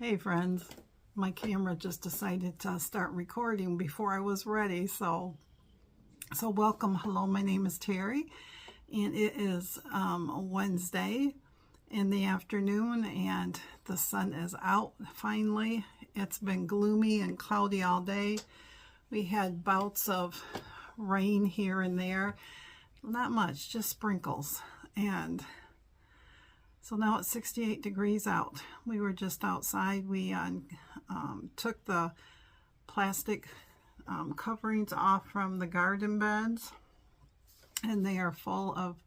Hey friends, my camera just decided to start recording before I was ready, so welcome. Hello, my name is Teri, and it is a Wednesday in the afternoon, and the sun is out finally. It's been gloomy and cloudy all day. We had bouts of rain here and there, not much, just sprinkles, and so now it's 68 degrees out. We were just outside. We took the plastic coverings off from the garden beds, and they are full of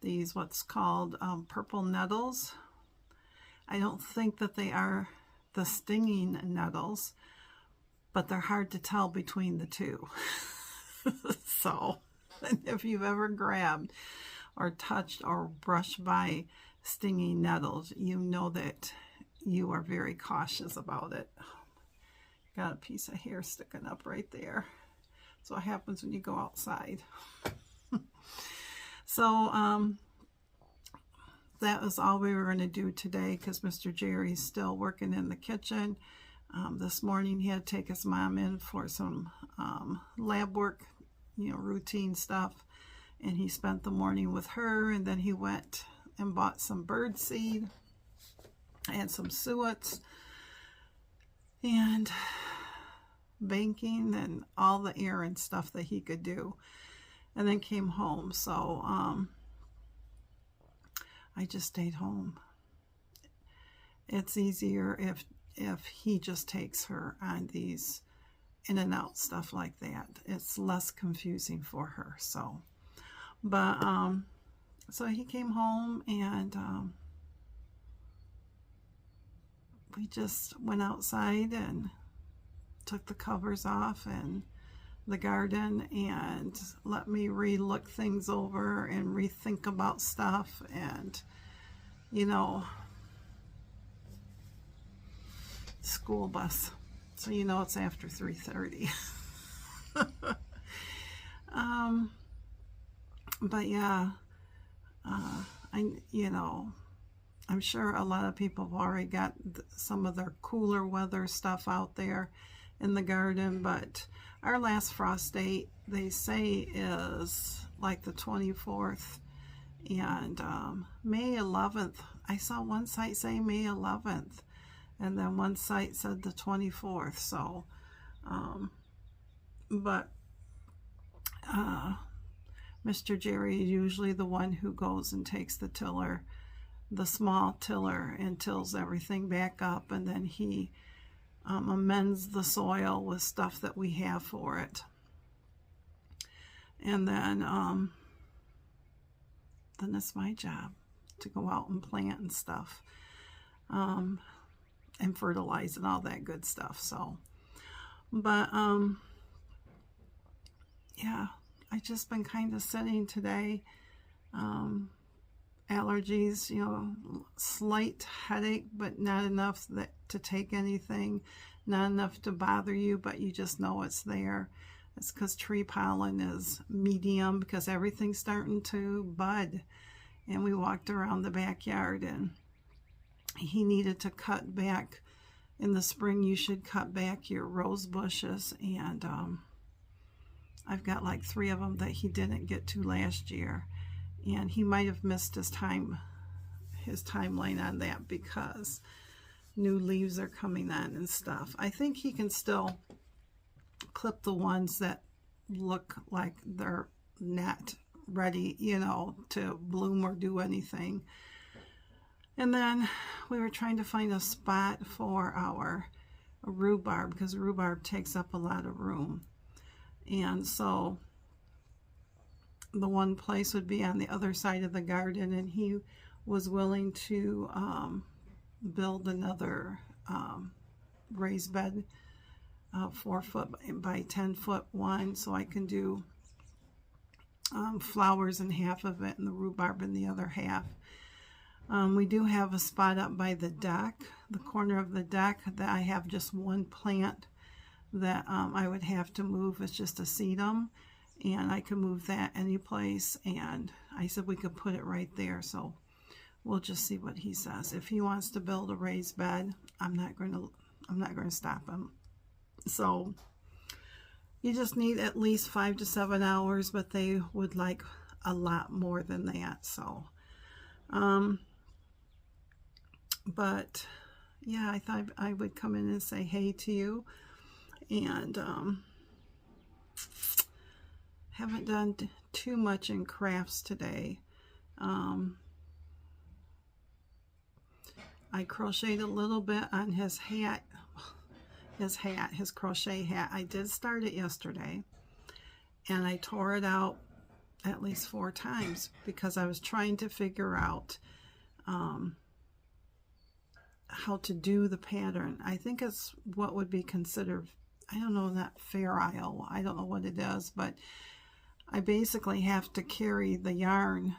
these what's called purple nettles. I don't think that they are the stinging nettles, but they're hard to tell between the two. So if you've ever grabbed or touched or brushed by stinging nettles, you know that you are very cautious about it. Got a piece of hair sticking up right there. That's what happens when you go outside. So that was all we were going to do today, because Mr. Jerry's still working in the kitchen. This morning he had to take his mom in for some lab work, routine stuff, and he spent the morning with her, and then he went and bought some bird seed and some suets and banking and all the errand stuff that he could do, and then came home. So I just stayed home. It's easier if he just takes her on these in and out stuff like that. It's less confusing for her. So so he came home, and we just went outside and took the covers off in the garden and let me re-look things over and rethink about stuff. And school bus, so it's after 3:30. But yeah, I'm sure a lot of people have already got some of their cooler weather stuff out there in the garden, but our last frost date, they say, is like the 24th, and May 11th. I saw one site say May 11th, and then one site said the 24th. So Mr. Jerry is usually the one who goes and takes the tiller, the small tiller, and tills everything back up, and then he amends the soil with stuff that we have for it. And then it's my job to go out and plant and stuff, and fertilize and all that good stuff. So, but yeah, I just been kind of sitting today. Allergies, slight headache, but not enough to take anything, not enough to bother you, but you just know it's there. It's because tree pollen is medium, because everything's starting to bud. And we walked around the backyard, and he needed to cut back. In the spring, you should cut back your rose bushes, and I've got like 3 of them that he didn't get to last year, and he might have missed his timeline on that because new leaves are coming on and stuff. I think he can still clip the ones that look like they're not ready, to bloom or do anything. And then we were trying to find a spot for our rhubarb, because rhubarb takes up a lot of room. And so the one place would be on the other side of the garden, and he was willing to build another raised bed, 4 foot by 10 foot one, so I can do flowers in half of it and the rhubarb in the other half. We do have a spot up by the deck, the corner of the deck, that I have just one plant that I would have to move. It's just a sedum, and I can move that any place, and I said we could put it right there. So we'll just see what he says. If he wants to build a raised bed, I'm not going to stop him. So you just need at least 5 to 7 hours, but they would like a lot more than that. So, but yeah, I thought I would come in and say hey to you, and haven't done too much in crafts today. I crocheted a little bit on his hat, his crochet hat. I did start it yesterday, and I tore it out at least 4 times because I was trying to figure out how to do the pattern. I think it's what would be considered, I don't know, not fair isle. I don't know what it is, but I basically have to carry the yarn.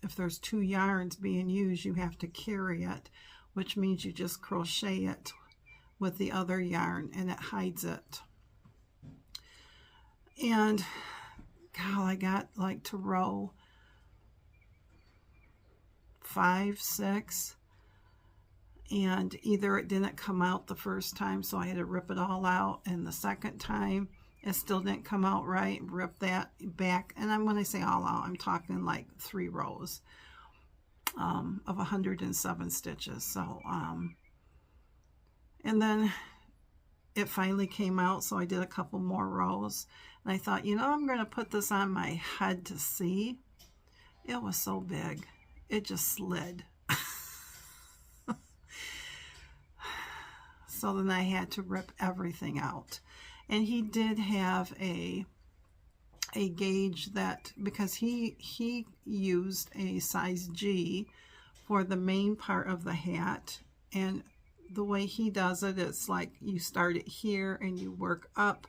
If there's 2 yarns being used, you have to carry it, which means you just crochet it with the other yarn and it hides it. And God, I got like to row 5, 6, and either it didn't come out the first time, so I had to rip it all out, and the second time it still didn't come out right, rip that back. And when I say all out, I'm talking like 3 rows of 107 stitches. So and then it finally came out, so I did a couple more rows, and I thought, you know, I'm going to put this on my head to see. It was so big, it just slid. So then I had to rip everything out. And he did have a gauge that, because he used a size G for the main part of the hat, and the way he does it, it's like you start it here and you work up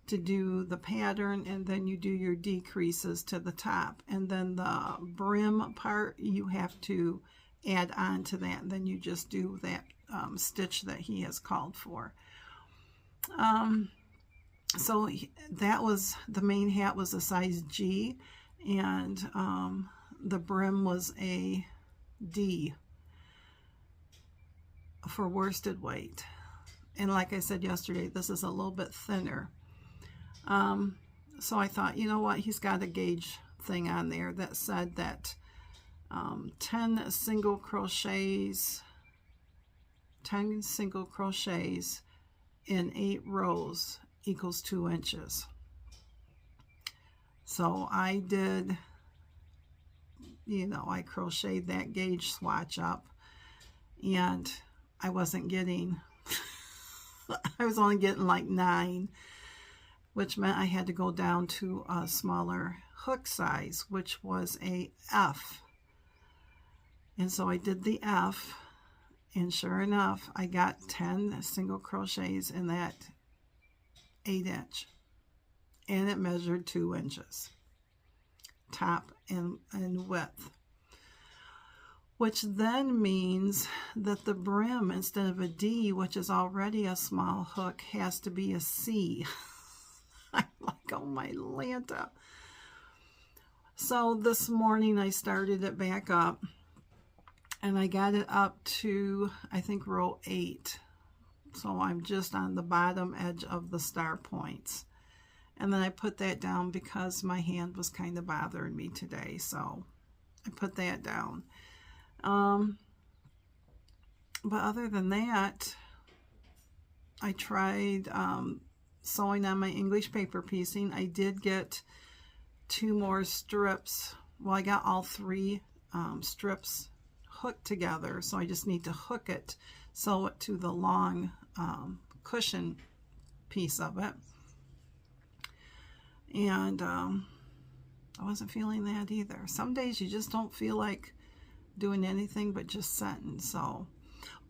to do the pattern, and then you do your decreases to the top, and then the brim part you have to add on to that, and then you just do that stitch that he has called for. So that was, the main hat was a size G, and the brim was a D for worsted weight. And like I said yesterday, this is a little bit thinner. So I thought, you know what, he's got a gauge thing on there that said that 10 single crochets in 8 rows equals 2 inches. So I did, you know, I crocheted that gauge swatch up, and I wasn't getting, I was only getting like 9, which meant I had to go down to a smaller hook size, which was a F. And so I did the F, and sure enough, I got 10 single crochets in that 8-inch, and it measured 2 inches top and width, which then means that the brim, instead of a D, which is already a small hook, has to be a C. I'm like, oh my Lanta. So this morning I started it back up, and I got it up to, I think, row 8. So I'm just on the bottom edge of the star points. And then I put that down because my hand was kind of bothering me today. So I put that down. But other than that, I tried sewing on my English paper piecing. I did get 2 more strips. Well, I got all 3 strips hooked together. So I just need to hook it, sew it to the long cushion piece of it. And I wasn't feeling that either. Some days you just don't feel like doing anything but just sitting. So,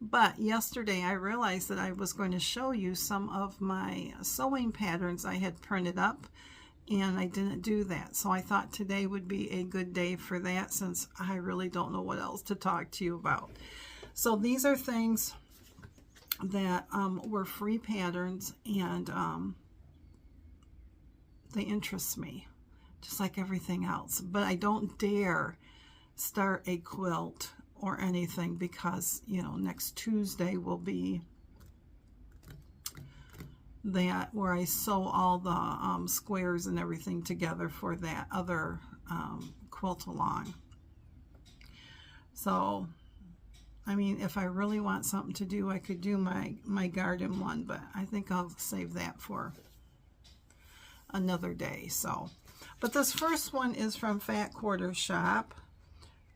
but yesterday I realized that I was going to show you some of my sewing patterns I had printed up, and I didn't do that. So I thought today would be a good day for that, since I really don't know what else to talk to you about. So these are things that were free patterns, and they interest me just like everything else, but I don't dare start a quilt or anything, because, you know, next Tuesday will be that where I sew all the squares and everything together for that other quilt along. So, I mean, if I really want something to do, I could do my garden one, but I think I'll save that for another day. So, but this first one is from Fat Quarter Shop,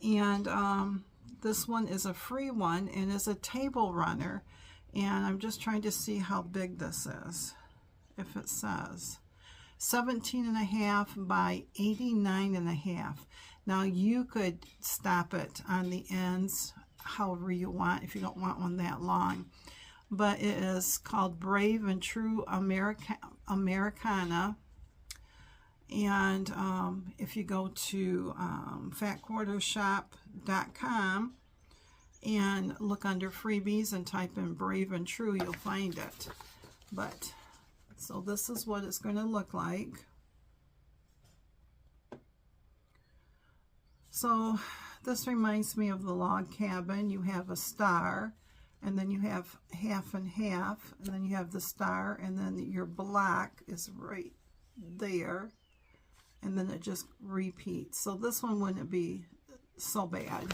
and this one is a free one, and it's a table runner, and I'm just trying to see how big this is. If it says 17.5 by 89.5. Now you could stop it on the ends however you want if you don't want one that long, but it is called Brave and True Americana. And if you go to fatquartershop.com and look under freebies and type in Brave and True, you'll find it. But so this is what it's going to look like. So this reminds me of the log cabin. You have a star, and then you have half and half, and then you have the star, and then your black is right there, and then it just repeats. So this one wouldn't be so bad.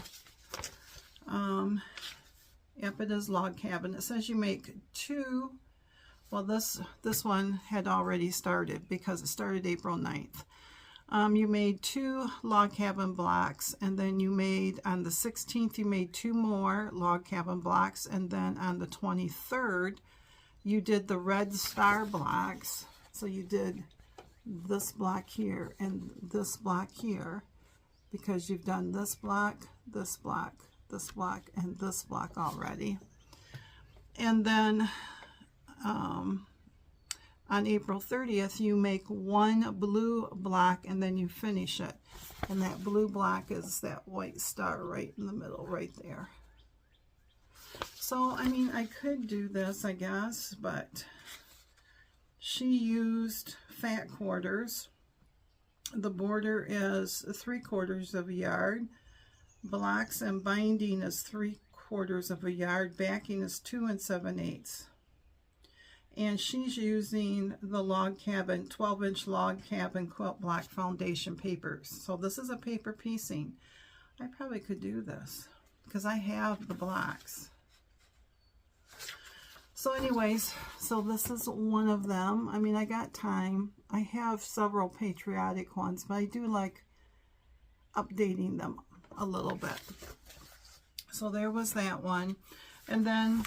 Yep, it is log cabin. It says you make 2. Well, this one had already started because it started April 9th. You made 2 log cabin blocks, and then you made, on the 16th, you made 2 more log cabin blocks, and then on the 23rd, you did the red star blocks. So you did this block here and this block here, because you've done this block, this block, this block, and this block already. And then on April 30th, you make 1 blue block, and then you finish it. And that blue block is that white star right in the middle, right there. So, I mean, I could do this, I guess, but she used fat quarters. The border is 3/4 of a yard. Blocks and binding is 3/4 of a yard. Backing is 2 7/8. And she's using the log cabin, 12-inch log cabin quilt block foundation papers. So this is a paper piecing. I probably could do this because I have the blocks. So anyways, so this is one of them. I mean, I got time. I have several patriotic ones, but I do like updating them a little bit. So there was that one. And then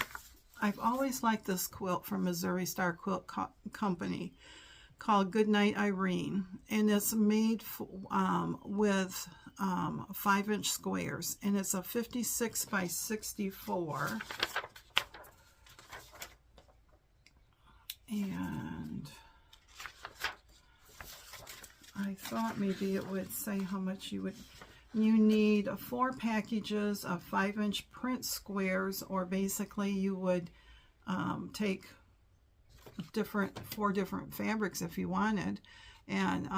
I've always liked this quilt from Missouri Star Quilt Company called Goodnight Irene, and it's made with 5-inch squares, and it's a 56 by 64. And I thought maybe it would say how much you need 4 packages of 5-inch print squares, or basically you would take 4 different fabrics if you wanted, and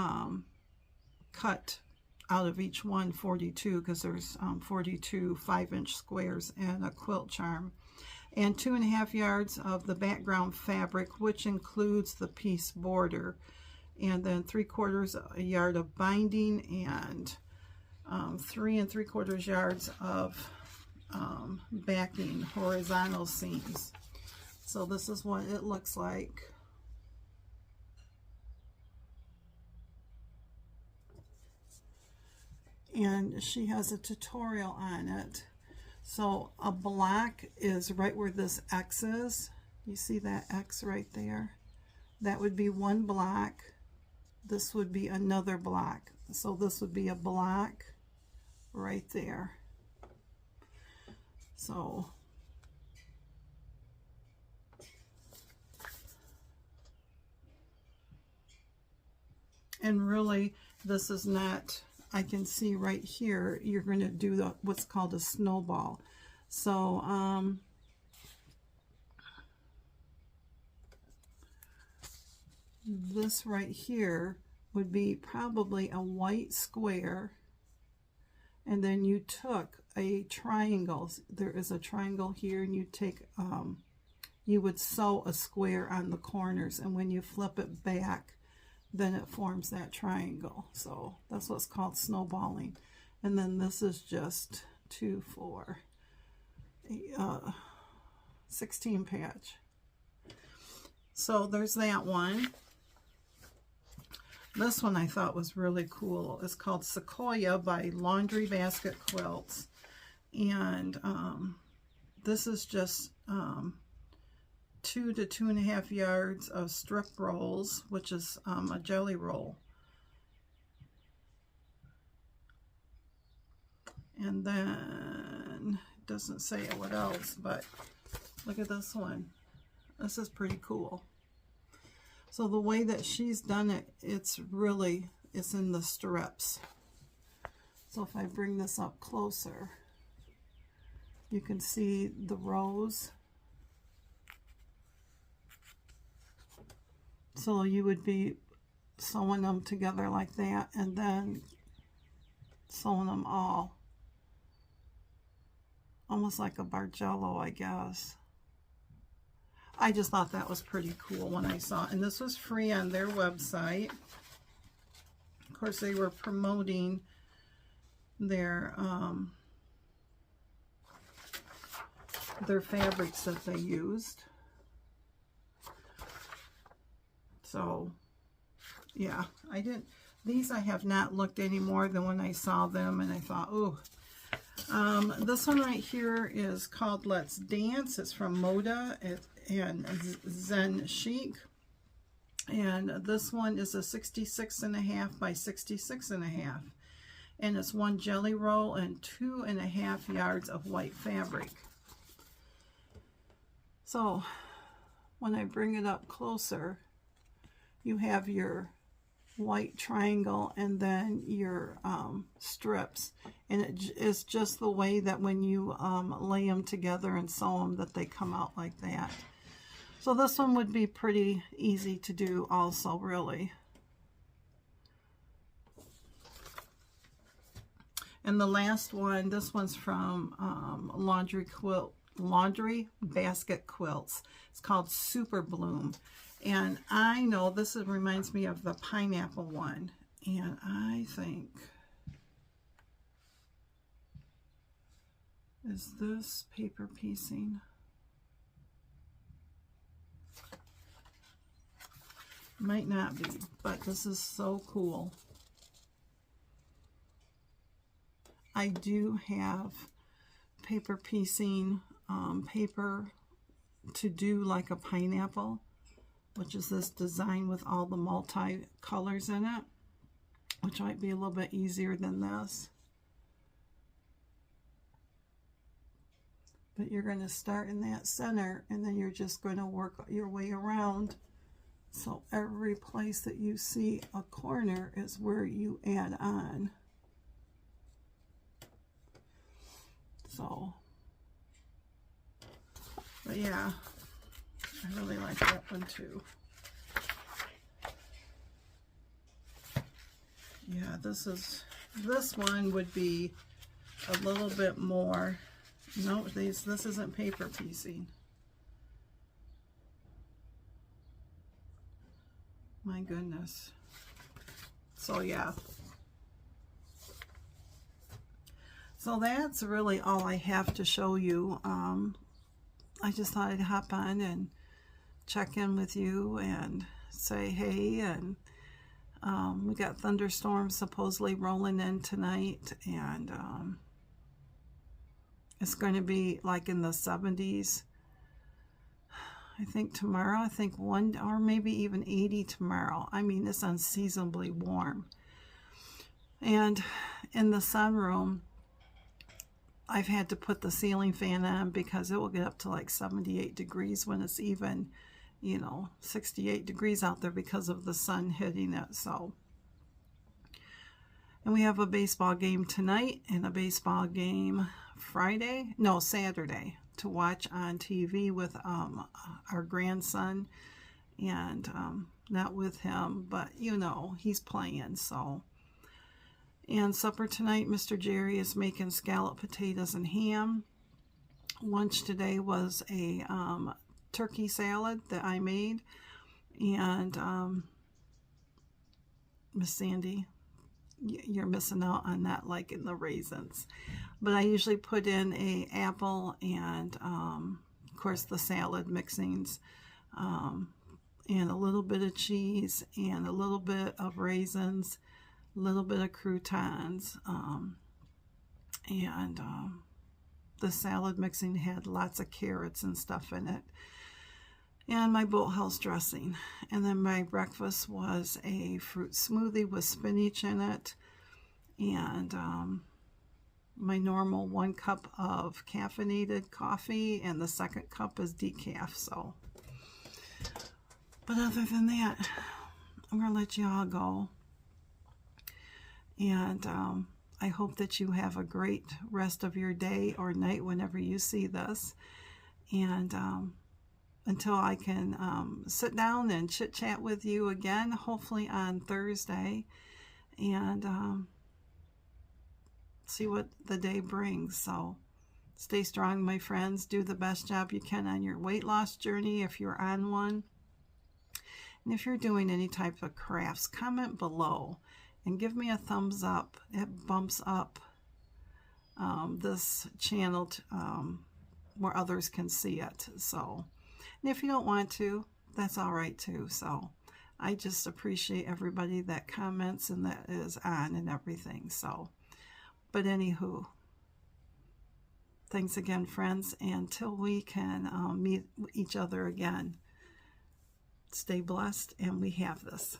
cut out of each one 42, because there's 42 5-inch squares in a quilt charm, and 2.5 yards of the background fabric, which includes the piece border, and then 3/4 a yard of binding, and 3 3/4 yards of backing horizontal seams. So this is what it looks like. And she has a tutorial on it. So a block is right where this X is. You see that X right there? That would be 1 block. This would be another block. So this would be a block right there. So and really this is not, I can see right here, you're going to do what's called a snowball. So this right here would be probably a white square, and then you took a triangle. There is a triangle here, and you take, you would sew a square on the corners, and when you flip it back, then it forms that triangle. So that's what's called snowballing. And then this is just 2, 4, 16 patch. So there's that one. This one I thought was really cool. It's called Sequoia by Laundry Basket Quilts. And this is just 2 to 2.5 yards of strip rolls, which is a jelly roll. And then it doesn't say what else, but look at this one. This is pretty cool. So the way that she's done it, it's in the strips. So if I bring this up closer, you can see the rows. So you would be sewing them together like that, and then sewing them all. Almost like a Bargello, I guess. I just thought that was pretty cool when I saw it. And this was free on their website. Of course, they were promoting their fabrics that they used. So, yeah, these I have not looked any more than when I saw them, and I thought, ooh. This one right here is called Let's Dance. It's from Moda and Zen Chic. And this one is a 66.5 by 66.5. And it's 1 jelly roll and 2.5 yards of white fabric. So, when I bring it up closer, you have your white triangle and then your strips, and it is just the way that when you lay them together and sew them that they come out like that. So this one would be pretty easy to do also, really. And the last one, this one's from Laundry Basket Quilts. It's called Super Bloom. And I know this reminds me of the pineapple one. And I think, is this paper piecing? Might not be, but this is so cool. I do have paper piecing paper to do like a pineapple, which is this design with all the multi-colors in it, which might be a little bit easier than this. But you're going to start in that center, and then you're just going to work your way around. So every place that you see a corner is where you add on. So, but yeah, I really like that one too. Yeah, this one would be a little bit more. No, this isn't paper piecing. My goodness. So yeah. So that's really all I have to show you. I just thought I'd hop on and check in with you and say hey. And we got thunderstorms supposedly rolling in tonight, and it's going to be like in the 70s. I think tomorrow, I think 1 or maybe even 80 tomorrow. I mean, it's unseasonably warm. And in the sunroom, I've had to put the ceiling fan on because it will get up to like 78 degrees when it's even, 68 degrees out there because of the sun hitting it. So, and we have a baseball game tonight and a baseball game Saturday to watch on TV with our grandson, and not with him, but he's playing. So And supper tonight, Mr. Jerry is making scalloped potatoes and ham. Lunch today was a turkey salad that I made. And Miss Sandy, you're missing out on not liking the raisins. But I usually put in a apple and, of course, the salad mixings, and a little bit of cheese and a little bit of raisins, a little bit of croutons, and the salad mixing had lots of carrots and stuff in it, and my boathouse dressing. And then my breakfast was a fruit smoothie with spinach in it, and my normal 1 cup of caffeinated coffee, and the second cup is decaf. So, but other than that, I'm gonna let you all go, and I hope that you have a great rest of your day or night whenever you see this. And until I can sit down and chit chat with you again, hopefully on Thursday, and see what the day brings. So stay strong, my friends. Do the best job you can on your weight loss journey if you're on one. And if you're doing any type of crafts, comment below and give me a thumbs up. It bumps up this channel where others can see it. So, and if you don't want to, that's all right too. So I just appreciate everybody that comments and that is on and everything. So, but anywho, thanks again, friends. Until we can meet each other again, stay blessed, and we have this.